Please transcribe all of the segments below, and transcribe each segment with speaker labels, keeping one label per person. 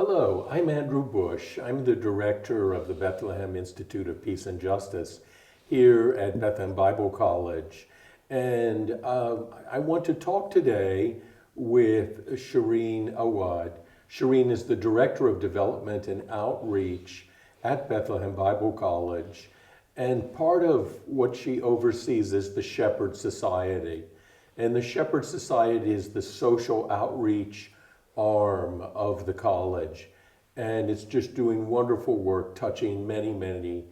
Speaker 1: Hello, I'm Andrew Bush. I'm the director of the Bethlehem Institute of Peace and Justice here at Bethlehem Bible College. And I want to talk today with Shireen Awwad. Shireen is the Director of Development and Outreach at Bethlehem Bible College. And part of what she oversees is the Shepherd Society. And the Shepherd Society is the social outreach arm of the college, and it's just doing wonderful work touching many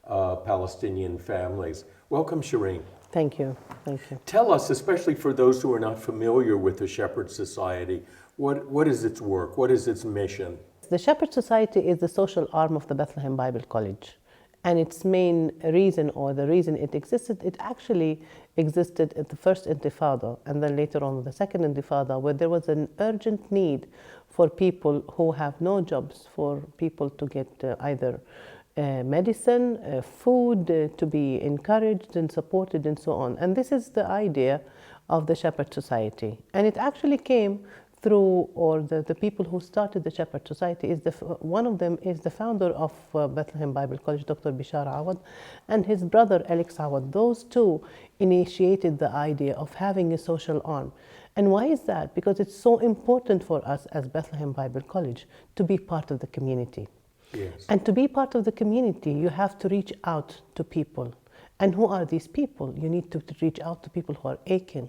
Speaker 1: Palestinian families. Welcome, Shireen.
Speaker 2: Thank you. Thank you.
Speaker 1: Tell us, especially for those who are not familiar with the Shepherd Society, what is its work? What is its mission?
Speaker 2: The Shepherd Society is the social arm of the Bethlehem Bible College. And its main reason, or the reason it existed, it actually existed at the first Intifada and then later on the second Intifada, where there was an urgent need for people who have no jobs, for people to get either medicine, food, to be encouraged and supported and so on. And this is the idea of the Shepherd Society. And it actually came through, or the people who started the Shepherd Society, one of them is the founder of Bethlehem Bible College, Dr. Awwad, and his brother Alex Awwad. Those two initiated the idea of having a social arm. And why is that? Because it's so important for us as Bethlehem Bible College to be part of the community.
Speaker 1: Yes.
Speaker 2: And to be part of the community, you have to reach out to people. And who are these people? You need to reach out to people who are aching,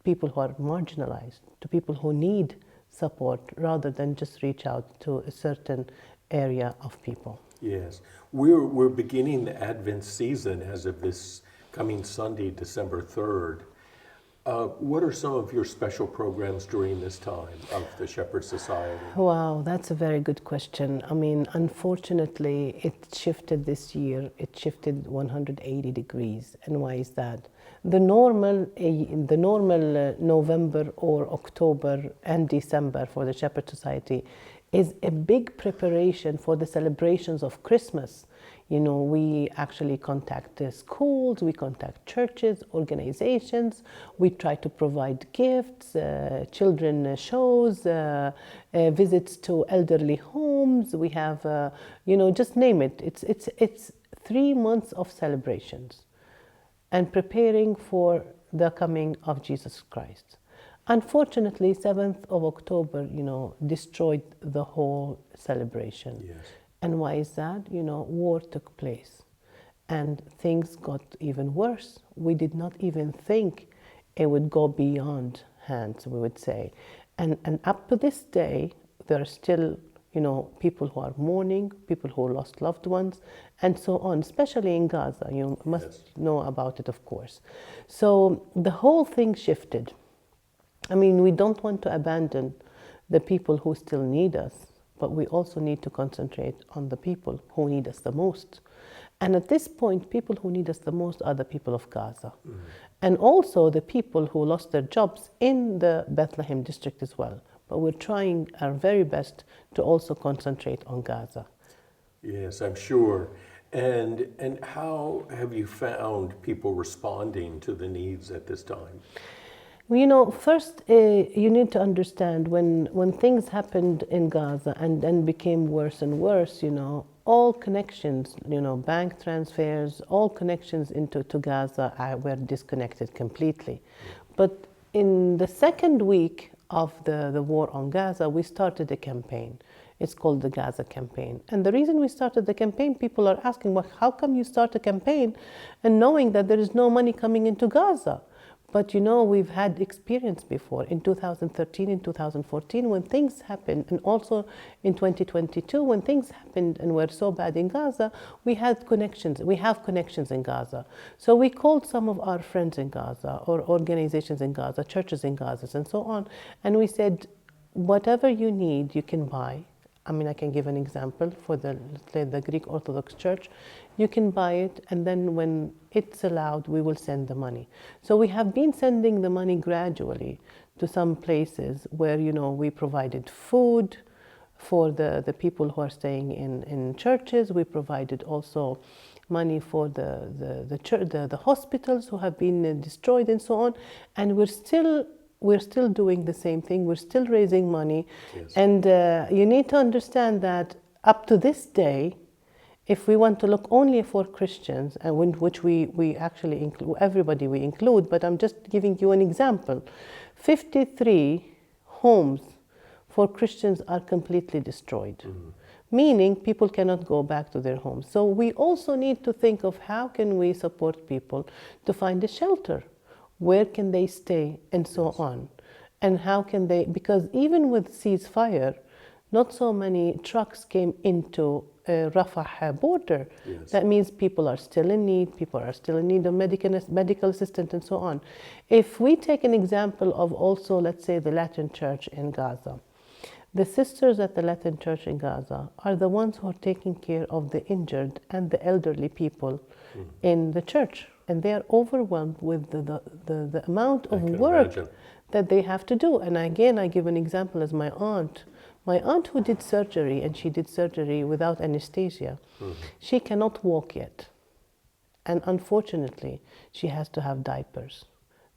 Speaker 2: people who are marginalized, to people who need support, rather than just reach out to a certain area of people.
Speaker 1: Yes. We're beginning the Advent season as of this coming Sunday, December 3rd. What are some of your special programs during this time of the Shepherd Society?
Speaker 2: Wow, that's a very good question. I mean, unfortunately, it shifted this year. It shifted 180 degrees. And why is that? The normal November or October and December for the Shepherd Society is a big preparation for the celebrations of Christmas. You know, we actually contact the schools, we contact churches, organizations, we try to provide gifts, children shows, visits to elderly homes. We have, just name it. It's 3 months of celebrations and preparing for the coming of Jesus Christ. Unfortunately, 7th of October, destroyed the whole celebration.
Speaker 1: Yes.
Speaker 2: And why is that? War took place and things got even worse. We did not even think it would go beyond hands, we would say. And up to this day, there are still, people who are mourning, people who lost loved ones, and so on, especially in Gaza. You must know about it, of course. So the whole thing shifted. I mean, we don't want to abandon the people who still need us, but we also need to concentrate on the people who need us the most. And at this point, people who need us the most are the people of Gaza. Mm-hmm. And also the people who lost their jobs in the Bethlehem district as well. But we're trying our very best to also concentrate on Gaza.
Speaker 1: Yes, I'm sure. And how have you found people responding to the needs at this time?
Speaker 2: First, you need to understand when things happened in Gaza and then became worse and worse, all connections, bank transfers, all connections to Gaza were disconnected completely. But in the second week of the war on Gaza, we started a campaign. It's called the Gaza campaign. And the reason we started the campaign, people are asking, well, how come you start a campaign and knowing that there is no money coming into Gaza? But we've had experience before in 2013, in 2014, when things happened, and also in 2022, when things happened and were so bad in Gaza, we had connections. We have connections in Gaza. So we called some of our friends in Gaza, or organizations in Gaza, churches in Gaza, and so on, and we said, whatever you need, you can buy. I mean, I can give an example for the Greek Orthodox Church. You can buy it, and then when it's allowed, we will send the money. So we have been sending the money gradually to some places where, we provided food for the people who are staying in churches. We provided also money for the hospitals who have been destroyed and so on. And we're still we're still doing the same thing. We're still raising money.
Speaker 1: Yes.
Speaker 2: And you need to understand that up to this day, if we want to look only for Christians, and which we actually include, everybody we include, but I'm just giving you an example. 53 homes for Christians are completely destroyed, meaning people cannot go back to their homes. So we also need to think of how can we support people to find a shelter, where can they stay, and so on. And how can they, because even with ceasefire, not so many trucks came into Rafah border.
Speaker 1: Yes.
Speaker 2: That means people are still in need, people are still in need of medical assistance and so on. If we take an example of also, let's say, the Latin Church in Gaza, the sisters at the Latin Church in Gaza are the ones who are taking care of the injured and the elderly people in the church. And they are overwhelmed with the amount of work that they have to do. And again, I give an example as my aunt. My aunt who did surgery, and she did surgery without anesthesia, she cannot walk yet. And unfortunately, she has to have diapers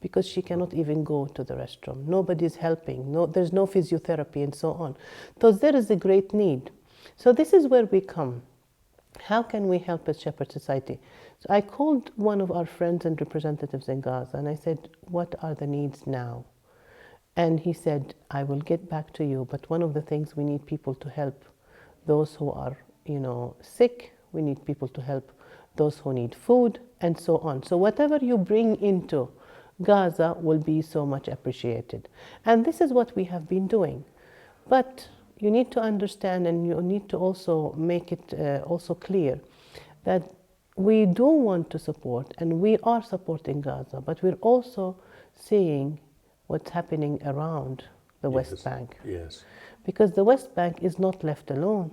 Speaker 2: because she cannot even go to the restroom. Nobody's helping. There's no physiotherapy and so on. So there is a great need. So this is where we come. How can we help as Shepherd Society? So I called one of our friends and representatives in Gaza, and I said, what are the needs now? And he said, I will get back to you, but one of the things we need people to help those who are, sick. We need people to help those who need food, and so on. So whatever you bring into Gaza will be so much appreciated. And this is what we have been doing. But you need to understand, and you need to also make it also clear that we do want to support, and we are supporting Gaza, but we're also seeing what's happening around the West Bank.
Speaker 1: Yes.
Speaker 2: Because the West Bank is not left alone.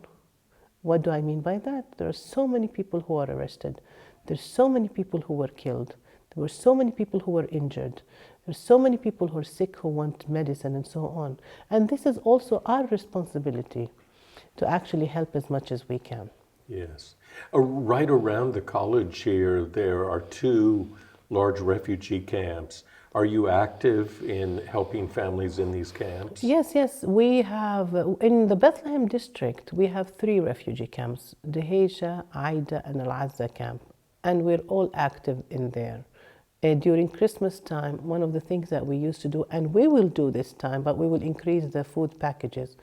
Speaker 2: What do I mean by that? There are so many people who are arrested. There's so many people who were killed. There were so many people who were injured. There's so many people who are sick who want medicine and so on. And this is also our responsibility to actually help as much as we can.
Speaker 1: Yes. Right around the college here, there are 2 large refugee camps. Are you active in helping families in these camps?
Speaker 2: Yes. We have, in the Bethlehem district, we have 3 refugee camps, Deheja, Aida, and Al-Azza camp. And we're all active in there. During Christmas time, one of the things that we used to do, and we will do this time, but we will increase the food packages.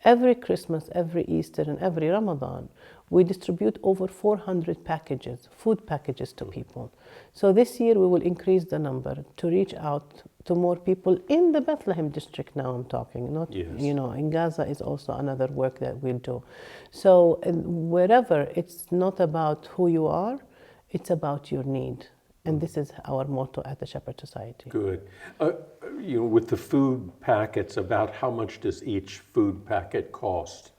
Speaker 2: Every Christmas, every Easter, and every Ramadan, we distribute over 400 packages, food packages to people. So this year we will increase the number to reach out to more people in the Bethlehem district now I'm talking, not, in Gaza is also another work that we'll do. So wherever, it's not about who you are, it's about your need. And this is our motto at the Shepherd Society.
Speaker 1: Good. With the food packets, about how much does each food packet cost?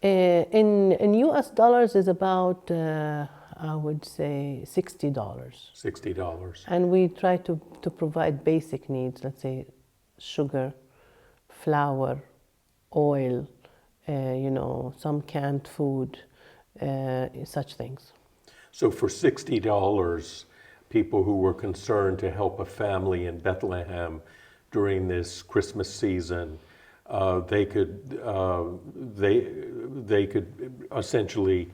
Speaker 2: In US dollars is about, I would say, $60.
Speaker 1: $60.
Speaker 2: And we try to provide basic needs, let's say sugar, flour, oil, some canned food, such things.
Speaker 1: So for $60, people who were concerned to help a family in Bethlehem during this Christmas season, they could essentially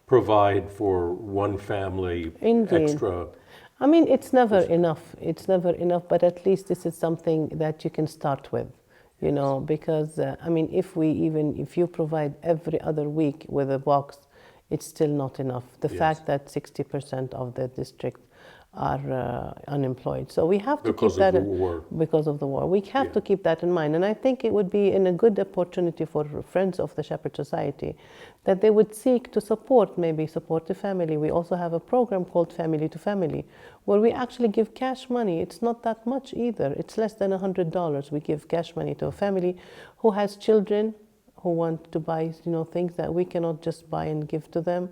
Speaker 1: provide for one family extra.
Speaker 2: I mean, it's never enough. It's never enough, but at least this is something that you can start with, because if you provide every other week with a box, it's still not enough. The fact that 60% of the district are unemployed. So we have to keep that because of the war. We have to keep that in mind. And I think it would be a good opportunity for friends of the Shepherd Society that they would seek to support the family. We also have a program called Family to Family where we actually give cash money. It's not that much either. It's less than $100. We give cash money to a family who has children who want to buy things that we cannot just buy and give to them,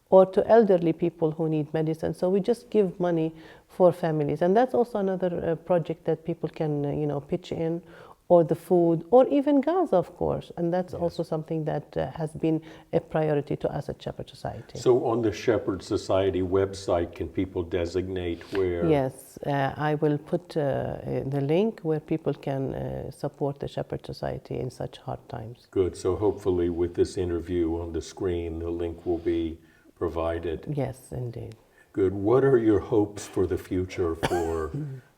Speaker 2: or to elderly people who need medicine. So we just give money for families. And that's also another project that people can pitch in, or the food, or even Gaza, of course. And that's
Speaker 1: Yes.
Speaker 2: also something that has been a priority to us at Shepherd Society.
Speaker 1: So on the Shepherd Society website, can people designate where?
Speaker 2: Yes, I will put the link where people can support the Shepherd Society in such hard times.
Speaker 1: Good. So hopefully with this interview on the screen, the link will be provided.
Speaker 2: Yes, indeed.
Speaker 1: Good. What are your hopes for the future for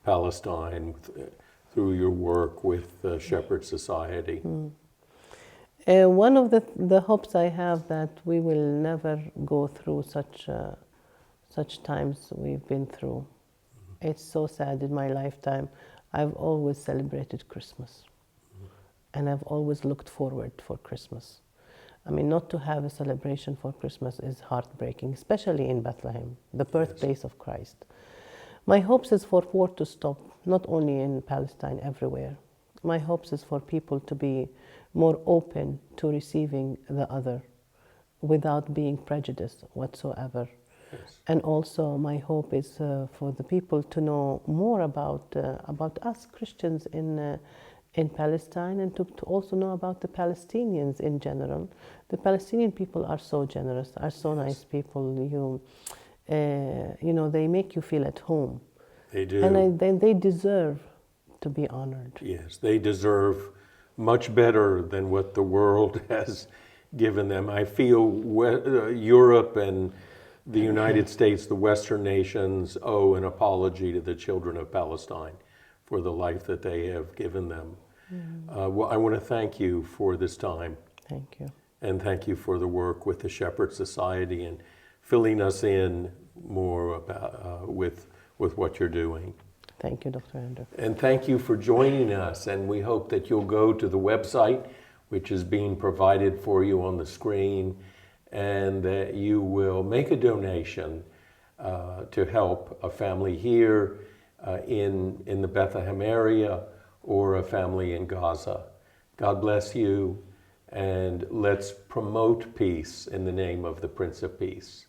Speaker 1: Palestine through your work with the Shepherd Society?
Speaker 2: One of the hopes I have that we will never go through such times we've been through. It's so sad in my lifetime. I've always celebrated Christmas, and I've always looked forward for Christmas. I mean, not to have a celebration for Christmas is heartbreaking, especially in Bethlehem, the birthplace of Christ. My hopes is for war to stop, not only in Palestine, everywhere. My hopes is for people to be more open to receiving the other without being prejudiced whatsoever.
Speaker 1: Yes.
Speaker 2: And also my hope is for the people to know more about us Christians in Palestine, and to also know about the Palestinians in general. The Palestinian people are so generous, are so nice people. You know, they make you feel at home.
Speaker 1: They do.
Speaker 2: And they deserve to be honored.
Speaker 1: Yes, they deserve much better than what the world has given them. I feel Europe and the United States, the Western nations, owe an apology to the children of Palestine for the life that they have given them. Well, I want to thank you for this time.
Speaker 2: Thank you.
Speaker 1: And thank you for the work with the Shepherd Society and filling us in more about, with what you're doing.
Speaker 2: Thank you, Dr. Andrew.
Speaker 1: And thank you for joining us. And we hope that you'll go to the website, which is being provided for you on the screen, and that you will make a donation to help a family here in the Bethlehem area, or a family in Gaza. God bless you, and let's promote peace in the name of the Prince of Peace.